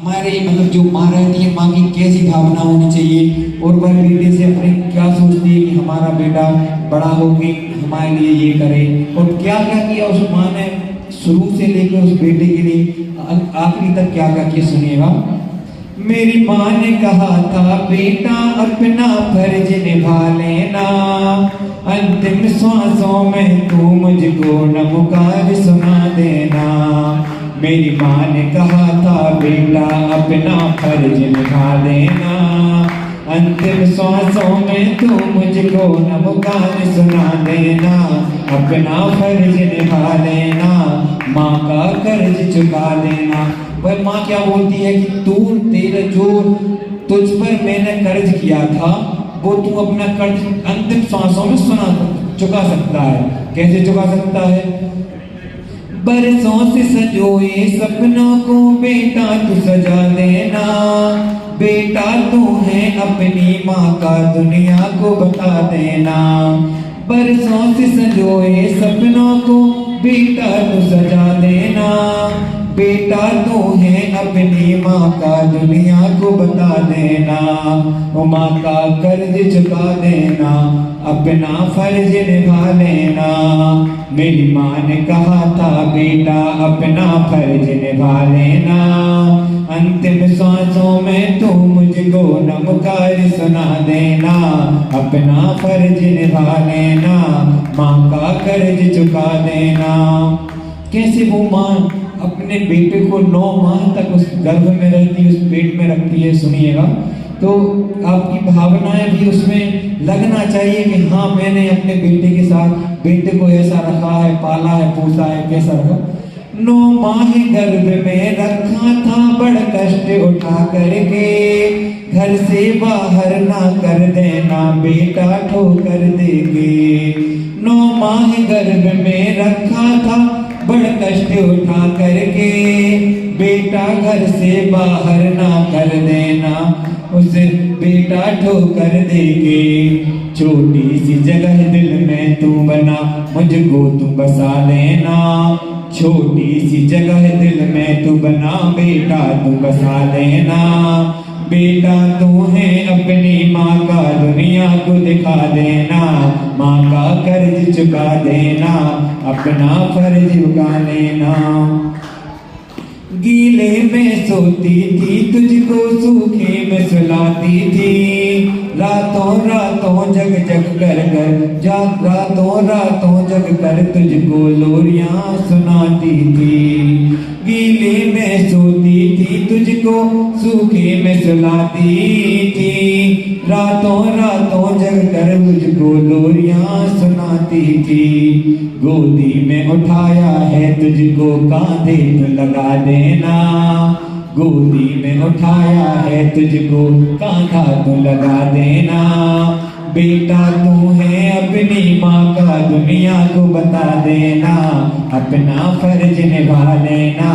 हमारे मतलब जो माँ रहती है, माँ की कैसी भावना होनी चाहिए और वह बेटे से अपने क्या सोचती है कि हमारा बेटा बड़ा होके हमारे लिए ये करे, और क्या क्या किया उस माँ ने शुरू से लेकर उस बेटे के लिए आखिरी तक क्या क्या किया, सुनिएगा। मेरी माँ ने कहा था बेटा अपना फर्ज निभा लेना, अंतिम सांसों में तू मुझको नमकार सुना देना। मेरी माँ ने कहा था बेटा अपना फर्ज निभा लेना, अंतिम सांसों में तू मुझको नमकार सुना देना। अपना फर्ज निभा लेना, माँ का कर्ज चुका देना। वह माँ क्या बोलती है कि तू तेरा जो तुझ पर मैंने कर्ज किया था वो तू अपना कर्ज अंतिम सांसों में चुका सकता है। कैसे चुका सकता है? बरसों से सजोए सपनों को बेटा तू सजा देना, बेटा तू है अपनी माँ का दुनिया को बता देना। बरसों से सजोए सपनों को बेटा तू सजा देना, बेटा तू है अपनी माँ का दुनिया को बता देना। वो माँ का कर्ज चुका देना, अपना फर्ज निभा लेना। मेरी माँ ने कहा था बेटा अपना फर्ज निभा लेना, अंतिम सांसों में तू मुझको नमकार सुना देना। अपना फर्ज निभा लेना, माँ का कर्ज चुका देना। कैसे वो माँ अपने बेटे को 9 माह तक उस गर्भ में रहती है, उस पेट में रखती है, सुनिएगा। तो आपकी भावनाएं भी उसमें लगना चाहिए कि हाँ मैंने अपने बेटे के साथ बेटे को ऐसा रखा है, पाला है, पोसा है, कैसा रखा। 9 माह गर्भ में रखा था बड़ कष्ट उठा करके, घर से बाहर ना कर देना बेटा ठोकर देगे। 9 माह गर्भ में रखा था बड़ कष्ट उठा करके, बेटा घर से बाहर ना कर देना, उसे बेटा ठोकर देगे। छोटी सी जगह दिल में तू बना मुझको तू बसा लेना, छोटी सी जगह दिल में तू बना बेटा तू बसा लेना। बेटा तू है अपनी माँ का दुनिया को दिखा देना, माँ का कर्ज चुका देना, अपना फर्ज उगा लेना। गीले में सोती थी तुझको सूखे में सुलाती थी, रातों रातों जग जग कर रातों रातों जग कर तुझको लोरियां सुनाती थी। गीले में सोती थी तुझको सूखे में सुलाती थी, रातों रातों जग कर तुझको लोरियां सुनाती थी। गोदी में उठाया है तुझको कांधे तो लगा देना, गोदी में उठाया है तुझको कांधा तो लगा देना। बेटा तू है अपनी माँ का दुनिया को बता देना, अपना फर्ज निभा लेना,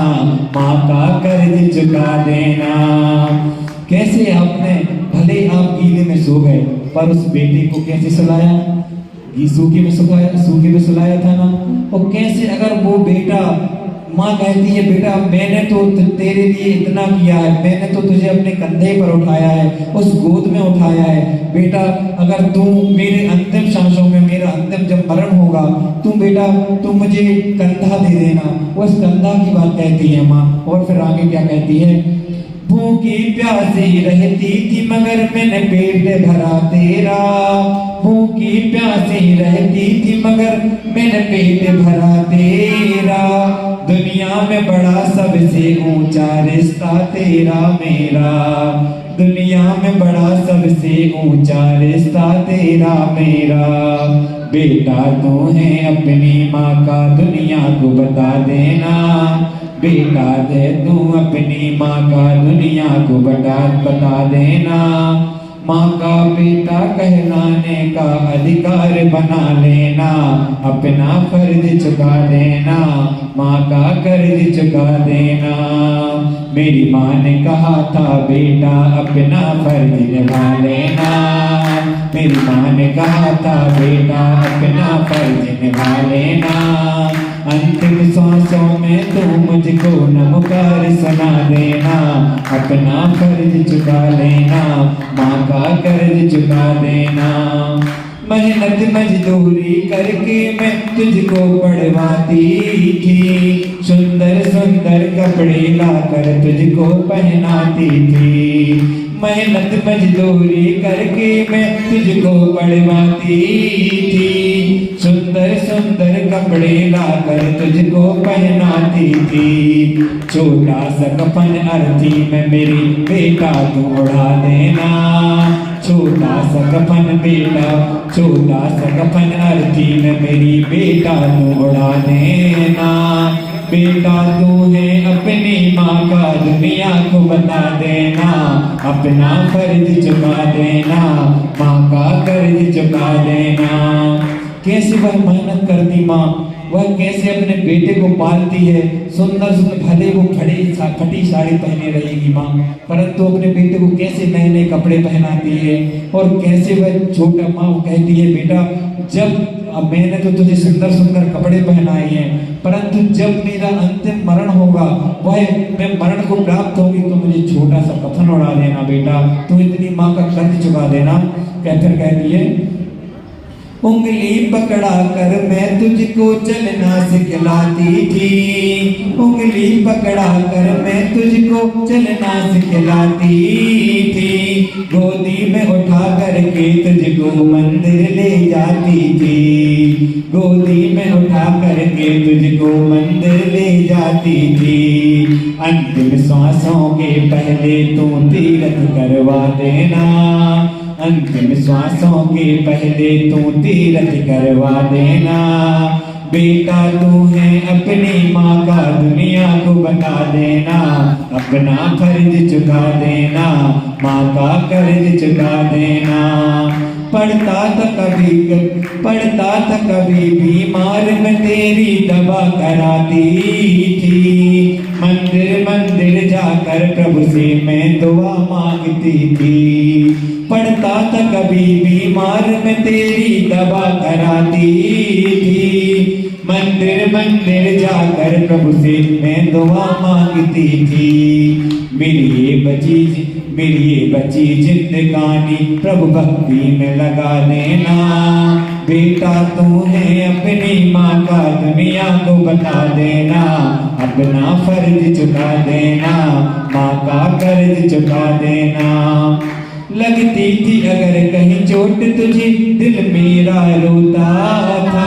माँ का कर्ज चुका देना। कैसे आपने भले आप गीले में सो गए पर उस बेटे को कैसे सुलाया? सूखे में सुलाया था ना। और कैसे अगर वो बेटा, माँ कहती है बेटा मैंने तो तेरे लिए इतना किया है, मैंने तो तुझे अपने कंधे पर उठाया है, उस गोद में उठाया है। बेटा अगर तू मेरे अंतिम सांसों में, मेरा अंतिम जब मरण होगा, तू बेटा तू मुझे कंधा दे देना। उस कंधा की बात कहती है माँ। और फिर आगे क्या कहती है? भूखी प्यासी रहती थी मगर मैंने पेट भरा तेरा, भूखी प्यासी रहती थी मगर मैंने पेट भरा तेरा। दुनिया में बड़ा सबसे ऊंचा रिश्ता तेरा मेरा, दुनिया में बड़ा सबसे ऊंचा रिश्ता तेरा मेरा। बेटा तू है अपनी माँ का दुनिया को बता देना, बेटा दे तू अपनी माँ का दुनिया को बता देना। माँ का बेटा कहलाने का अधिकार बना लेना, अपना फर्ज चुका देना, माँ का कर्ज चुका देना। मेरी माँ ने कहा था बेटा अपना फर्ज निभा लेना, मेरी माँ ने कहा था बेटा अपना फर्ज निभा लेना, अंतिम सांसों में तू मुझको नमकार सुना देना, अपना फर्ज चुका लेना, माँ का कर्ज चुका देना। मेहनत मजदूरी करके मैं तुझको पढ़वाती थी, सुंदर सुंदर कपड़े लाकर तुझको पहनाती थी। मेहनत मजदूरी करके मैं तुझको पढ़वाती थी, सुंदर सुंदर कपड़े लाकर तुझको पहनाती थी। छोटा सा कफन अर्थी में मेरी बेटा तू उड़ा देना, छोटा सा कफन बेटा, छोटा सा कफन अर्थी में मेरी बेटा तू उड़ा देना। बेटा तू है अपनी माँ का दुनिया को बता देना, अपना फर्ज चुका देना, माँ का कर्ज चुका देना। कैसे वह मेहनत करती माँ, वह कैसे अपने बेटे को पालती है। सुंदर सुंदर भले वो फटी साड़ी पहने रहेगी माँ, परंतु अपने बेटे को कैसे नए नए कपड़े पहनाती है। और कैसे वह छोटा माँ वो कहती है बेटा जब मैंने तो तुझे सुंदर सुंदर कपड़े पहनाए हैं, परंतु जब मेरा अंतिम मरण होगा, वह मैं मरण को प्राप्त होगी तो मुझे छोटा सा कफन उड़ा देना बेटा, तू इतनी माँ का कर्ज चुका देना। फिर कहती है उंगली पकड़ा कर मैं तुझको चलना सिखलाती थी, उंगली पकड़ा कर मैं तुझको चलना सिखलाती थी। गोदी में उठा करके तुझको मंदिर ले जाती थी, गोदी में उठा करके तुझको मंदिर ले जाती थी। अंतिम सांसों के पहले तू तीरथ करवा देना, अंतिम श्वासों के पहले तू तीरथ करवा देना। बेटा तू है अपनी माँ का दुनिया को बता देना, अपना फर्ज चुका देना, माँ का कर्ज चुका देना। पढ़ता था कभी बीमार में तेरी दवा कराती थी, मंदिर मंदिर जाकर प्रभु से मैं दुआ मांगती थी। पढ़ता था कभी बीमार में तेरी दवा कराती थी, मंदिर मंदिर जाकर प्रभु से मैं दुआ मांगती थी। मेरी ये बची जिंदगानी प्रभु भक्ति में लगा देना। बेटा तू है अपनी माँ का दुनिया को बता देना, अपना फर्ज चुका देना, माँ का कर्ज चुका देना। लगती थी अगर कहीं चोट तुझे दिल मेरा रोता था,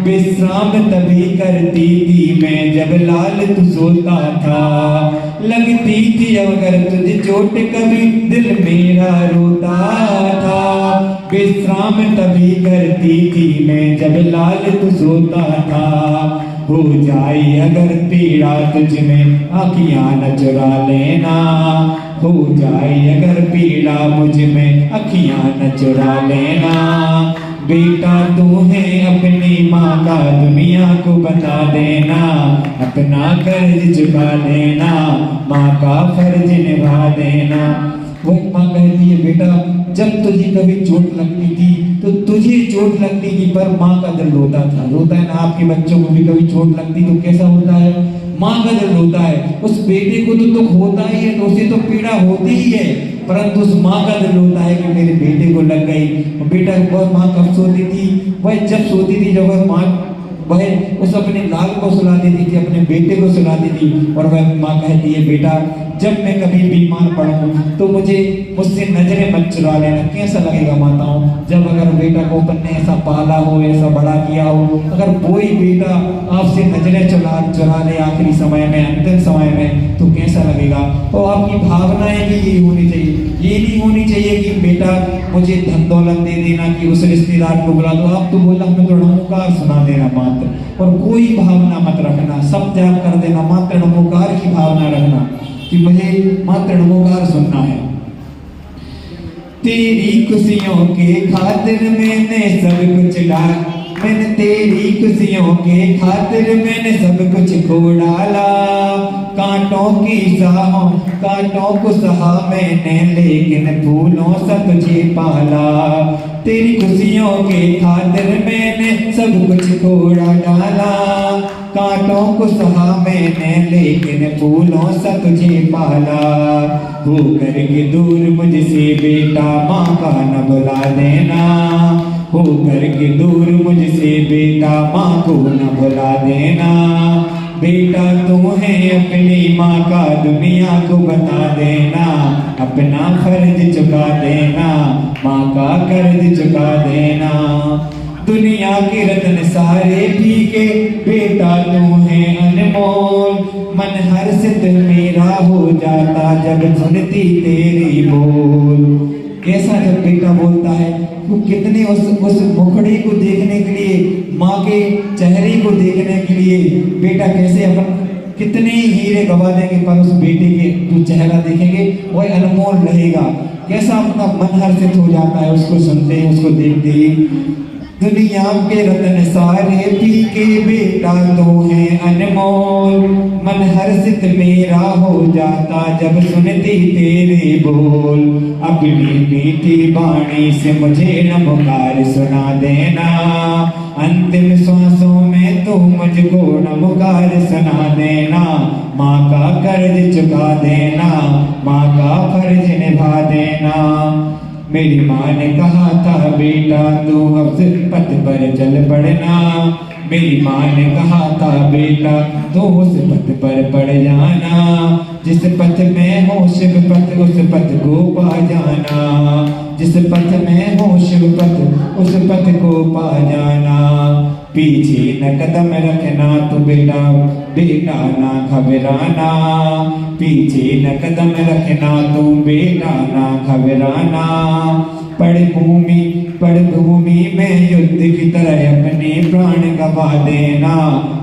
विश्राम तभी करती थी मैं जब लाल तू सोता था। लगती थी अगर तुझे चोट कभी दिल मेरा रोता था, विश्राम तभी करती थी मैं जब लाल तू सोता था। हो जाए अगर पीड़ा तुझ में आँखियाँ न चुरा लेना, हो जाए अगर पीड़ा मुझ में अखियाँ न चुरा लेना। बेटा तू है अपनी माँ का दुनिया को बता देना, अपना कर्ज चुका देना, माँ का फर्ज निभा देना। वो माँ कहती है बेटा जब तुझे कभी चोट लगती थी तो तुझे चोट लगती थी पर माँ का दिल रोता था। रोता है ना, आपके बच्चों को भी कभी चोट लगती तो कैसा होता है, माँ का दिल रोता है। उस बेटे को तो दुख होता ही है, तो उसे तो पीड़ा होती ही है, परंतु उस माँ का दिल होता है कि मेरे बेटे को लग गई। और बेटा वह माँ कब सोती थी, वह जब सोती थी जब वह माँ वह उस अपने लाल को सुला देती थी, अपने बेटे को सुलाती थी। और वह माँ कहती है बेटा जब मैं कभी बीमार पड़ूं तो मुझसे नजरें मत चुरा लेना। कैसा लगेगा माताओं जब अगर बेटा को अपन ने ऐसा पाला हो, ऐसा बड़ा किया हो, अगर कोई बेटा आपसे नजरें चुरा ले आखिरी समय में, अंतिम समय में, तो कैसा लगेगा। तो आपकी भावनाएं भी यही होनी चाहिए। ये नहीं होनी चाहिए कि बेटा मुझे धन दौलत दे देना, कि उस रिश्तेदार को बुला दो। आप तो बोला हमें तो नमोकार सुना देना मात्र, और कोई भावना मत रखना, सब त्याग कर देना, मात्र नमोकार की भावना रखना कि मुझे मात्र नमोकार सुनना है। तेरी खुशियों के खातिर मैंने सब कुछ मैंने तेरी खुशियों के खातिर मैंने सब कुछ खो डाला। कांटों को सहा मैंने, लेकिन फूलों सा तुझे पाला। तेरी खुशियों के खातिर मैंने सब कुछ तोड़ा डाला, कांटों को सहा मैंने लेकिन फूलों सा तुझे पाला। हो करके दूर मुझसे बेटा माँ का न बुला देना, हो करके दूर मुझसे बेटा माँ को न भुला देना। बेटा तू है अपनी माँ का दुनिया को बता देना, अपना फर्ज चुका देना, माँ का कर्ज चुका देना। दुनिया के रत्न सारे फीके बेटा तू है अनमोल, मन हर्षित मेरा हो जाता जब सुनती तेरी बोल। कैसा जब बेटा बोलता है वो कितने उस मुखड़ी को देखने के लिए, माँ के चेहरे को देखने के लिए बेटा कैसे अपन कितने हीरे गवा देंगे पर उस बेटे के जो चेहरा देखेंगे वह अनमोल रहेगा। कैसा अपना मन हर्षित हो जाता है उसको सुनते ही, उसको देखते ही। दुनिया के रत्न सारे फीके बेटा तो है अनमोल, मन हर्षित मेरा हो जाता जब सुनती तेरे बोल। अपनी मीठी वाणी से मुझे न पुकार सुना देना, अंतिम सांसों में तू मुझको न पुकार सुना देना। माँ का कर्ज चुका देना, माँ का फर्ज निभा देना। मेरी माँ ने कहा था बेटा तू अब पथ पर चल पड़ना, मेरी माँ ने कहा था बेटा तो उस पथ पर पड़ जाना। जिस पथ में हो शिव पथ उस पथ को पा जाना, जिस पथ में हो शिव पथ उस पथ को पा जाना। पीछे न कदम रखना तो बेटा बेटा ना घबराना, पीछे न कदम रखना तो बेटा ना घबराना। पड़भूमि में युद्ध की तरह अपने प्राण गवा देना,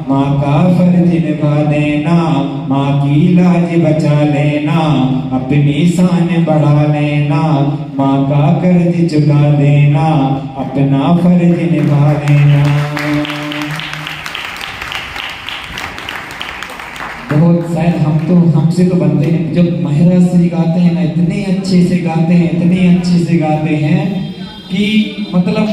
माँ का फर्ज निभा देना, माँ की लाज बचा लेना, अपनी शान बढ़ा लेना, माँ का कर्ज चुका देना, अपना फर्ज निभा लेना। बहुत शायद हमसे तो बनते हैं। जब महाराज श्री गाते हैं ना इतने अच्छे से गाते हैं, इतने अच्छे से गाते हैं कि मतलब